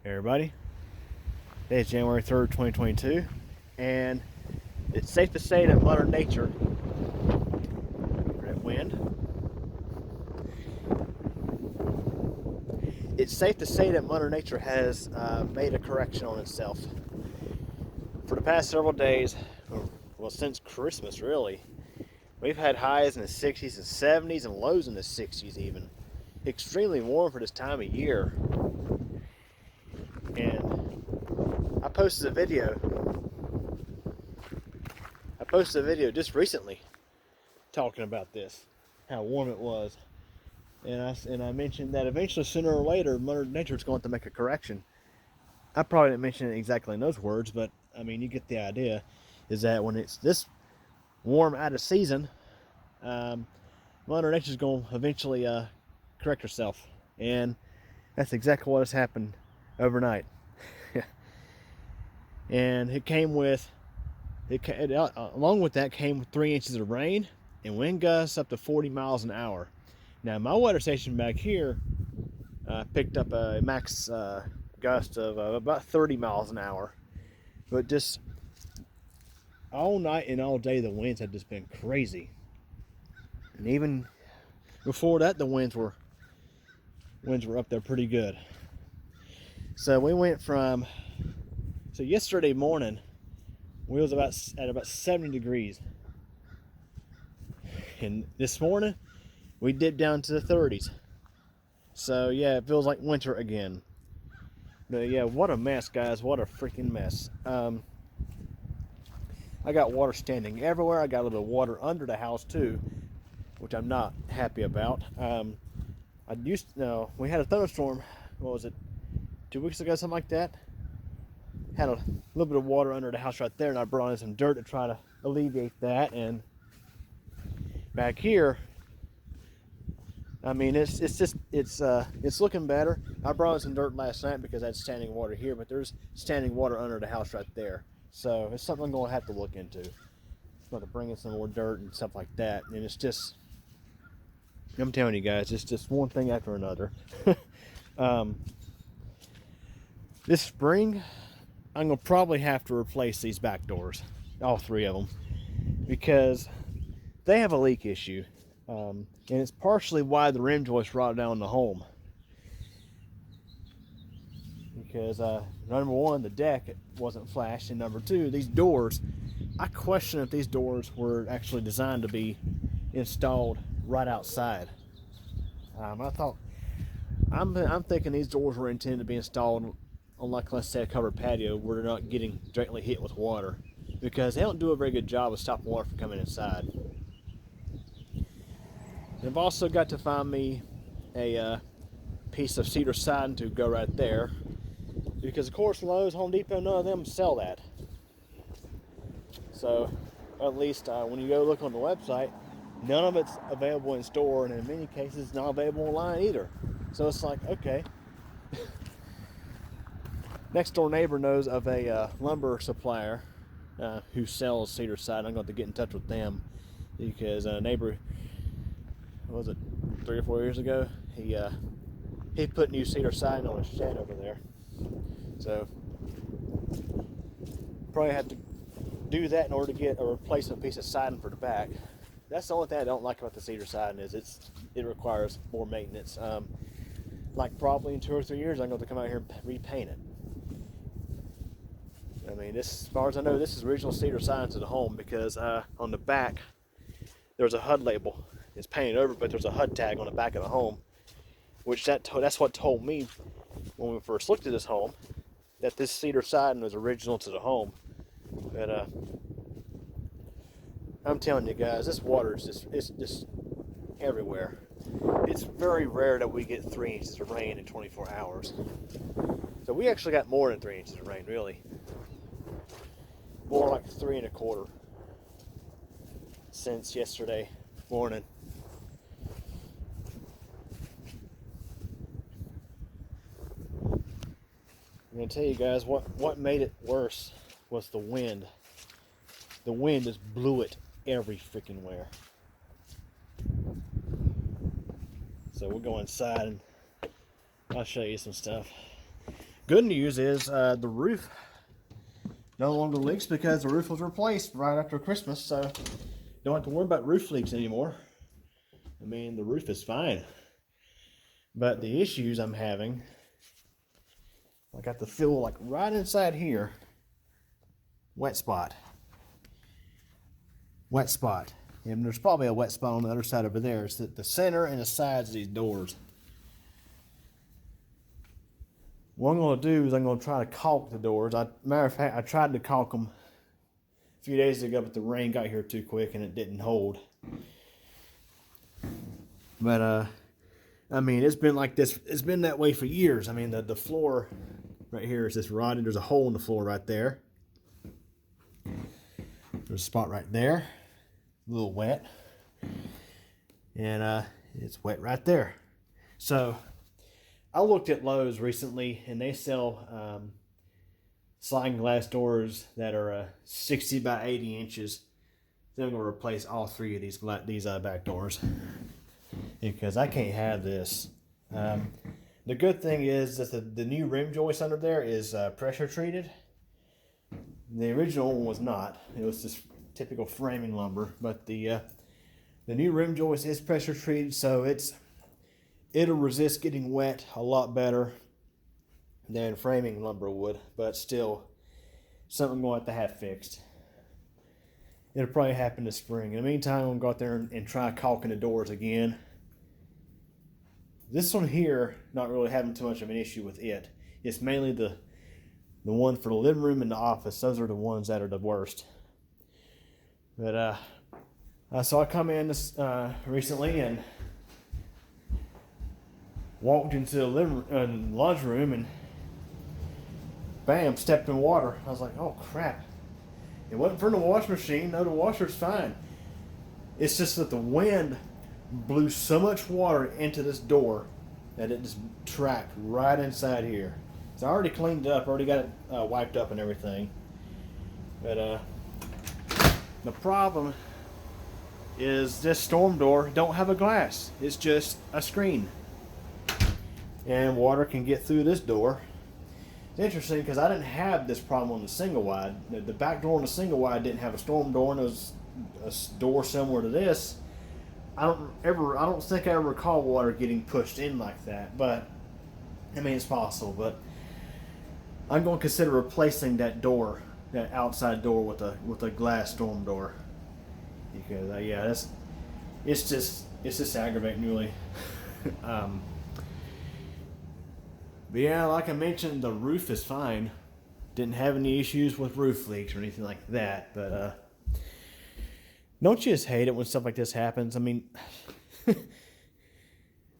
Hey everybody, today is January 3rd, 2022, and it's safe to say that Mother Nature, that wind, it's safe to say that Mother Nature has made a correction on itself. For the past several days, well since Christmas really, we've had highs in the 60s and 70s and lows in the 60s even. Extremely warm for this time of year. And I posted a video just recently talking about this, how warm it was, and I mentioned that eventually, sooner or later, Mother Nature's going to make a correction. I probably didn't mention it exactly in those words, but I mean, you get the idea. Is that when it's this warm out of season, Mother Nature's going to eventually correct herself, and that's exactly what has happened overnight. And along with that came 3 inches of rain and wind gusts up to 40 miles an hour. Now, my weather station back here picked up a max gust of about 30 miles an hour. But just all night and all day, the winds had just been crazy. And even before that, the winds were up there pretty good. So we went from, yesterday morning, we was at about 70 degrees. And this morning, we dipped down to the 30s. So yeah, it feels like winter again. But yeah, what a mess, guys. What a freaking mess. I got water standing everywhere. I got a little bit of water under the house too, which I'm not happy about. We had a thunderstorm, what was it, 2 weeks ago, something like that. Had a little bit of water under the house right there, and I brought in some dirt to try to alleviate that. And back here, I mean, it's looking better. I brought in some dirt last night because I had standing water here, but there's standing water under the house right there. So it's something I'm going to have to look into. I'm going to bring in some more dirt and stuff like that. And it's just, I'm telling you guys, it's just one thing after another. This spring, I'm going to probably have to replace these back doors, all three of them, because they have a leak issue. And it's partially why the rim joist rotted down in the home. Because number one, the deck wasn't flashed, and number two, these doors, I question if these doors were actually designed to be installed right outside. I'm thinking these doors were intended to be installed on, like, let's say, a covered patio where they're not getting directly hit with water, because they don't do a very good job of stopping water from coming inside. And I've also got to find me a piece of cedar siding to go right there, because of course Lowe's, Home Depot, none of them sell that. So at least when you go look on the website, none of it's available in store, and in many cases not available online either. So it's like, okay. Next door neighbor knows of a lumber supplier who sells cedar siding. I'm going to get in touch with them, because a neighbor, what was it, 3 or 4 years ago, he put new cedar siding on his shed over there. So probably have to do that in order to get a replacement piece of siding for the back. That's the only thing I don't like about the cedar siding, is it requires more maintenance. Like probably in 2 or 3 years, I'm going to come out here and repaint it. I mean, this, as far as I know, this is original cedar siding to the home, because on the back there's a HUD label. It's painted over, but there's a HUD tag on the back of the home, which that's what told me when we first looked at this home, that this cedar siding was original to the home. But I'm telling you guys, this water is just everywhere. It's very rare that we get 3 inches of rain in 24 hours. So we actually got more than 3 inches of rain, really. More like 3.25 since yesterday morning. I'm going to tell you guys what made it worse was the wind. The wind just blew it every freaking where. So we'll go inside and I'll show you some stuff. Good news is the roof no longer leaks because the roof was replaced right after Christmas, so don't have to worry about roof leaks anymore. I mean, the roof is fine. But the issues I'm having, I got the feel like right inside here, wet spot. Wet spot. And there's probably a wet spot on the other side over there. It's the center and the sides of these doors. What I'm going to do is I'm going to try to caulk the doors. Matter of fact, I tried to caulk them a few days ago, but the rain got here too quick and it didn't hold. But, I mean, it's been like this. It's been that way for years. I mean, the floor right here is just rotted. There's a hole in the floor right there. There's a spot right there. A little wet. And it's wet right there. So I looked at Lowe's recently, and they sell sliding glass doors that are 60 by 80 inches. Then I'm going to replace all three of these back doors because I can't have this. The good thing is that the new rim joist under there is pressure treated. The original one was not. It was just typical framing lumber, but the new rim joist is pressure treated, so it'll resist getting wet a lot better than framing lumber would, but still something I'm going to have fixed. It'll probably happen this spring. In the meantime, I'm going to go out there and try caulking the doors again. This one here, not really having too much of an issue with it. It's mainly the one for the living room and the office. Those are the ones that are the worst. But so I come in this recently and walked into the laundry room and bam, stepped in water. I was like, oh crap. It wasn't from the wash machine. No, the washer's fine. It's just that the wind blew so much water into this door that it just trapped right inside here. So I already cleaned it up, already got it wiped up and everything. But the problem is this storm door don't have a glass. It's just a screen. And water can get through this door. It's interesting because I didn't have this problem on the single wide. The back door on the single wide didn't have a storm door, and there was a door similar to this. I don't think I ever recall water getting pushed in like that, but I mean it's possible. But I'm going to consider replacing that door, that outside door, with a glass storm door, because yeah, it's just aggravating really. But yeah, like I mentioned, the roof is fine. Didn't have any issues with roof leaks or anything like that. But don't you just hate it when stuff like this happens? I mean,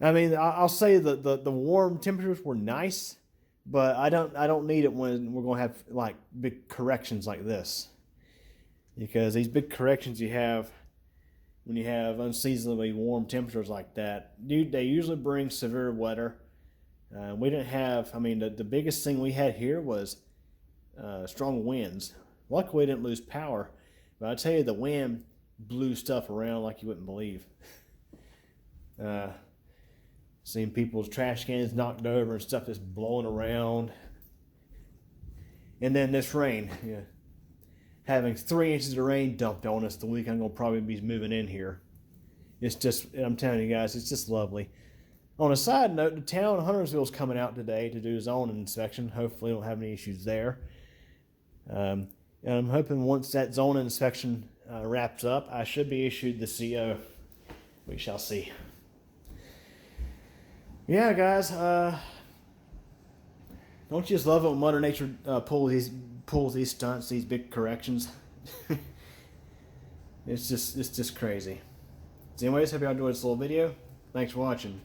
I'll say the warm temperatures were nice, but I don't need it when we're going to have like big corrections like this. Because these big corrections you have when you have unseasonably warm temperatures like that, they usually bring severe weather. We didn't have, the biggest thing we had here was strong winds. Luckily, we didn't lose power, but I tell you, the wind blew stuff around like you wouldn't believe. Seeing people's trash cans knocked over and stuff just blowing around. And then this rain, having 3 inches of rain dumped on us the week I'm going to probably be moving in here. It's just, I'm telling you guys, it's just lovely. On a side note, the town of Huntersville is coming out today to do zoning inspection. Hopefully, we don't have any issues there. And I'm hoping once that zoning inspection wraps up, I should be issued the CO. We shall see. Yeah, guys. Don't you just love it when Mother Nature pulls these stunts, these big corrections? It's just crazy. So anyways, hope y'all enjoyed this little video. Thanks for watching.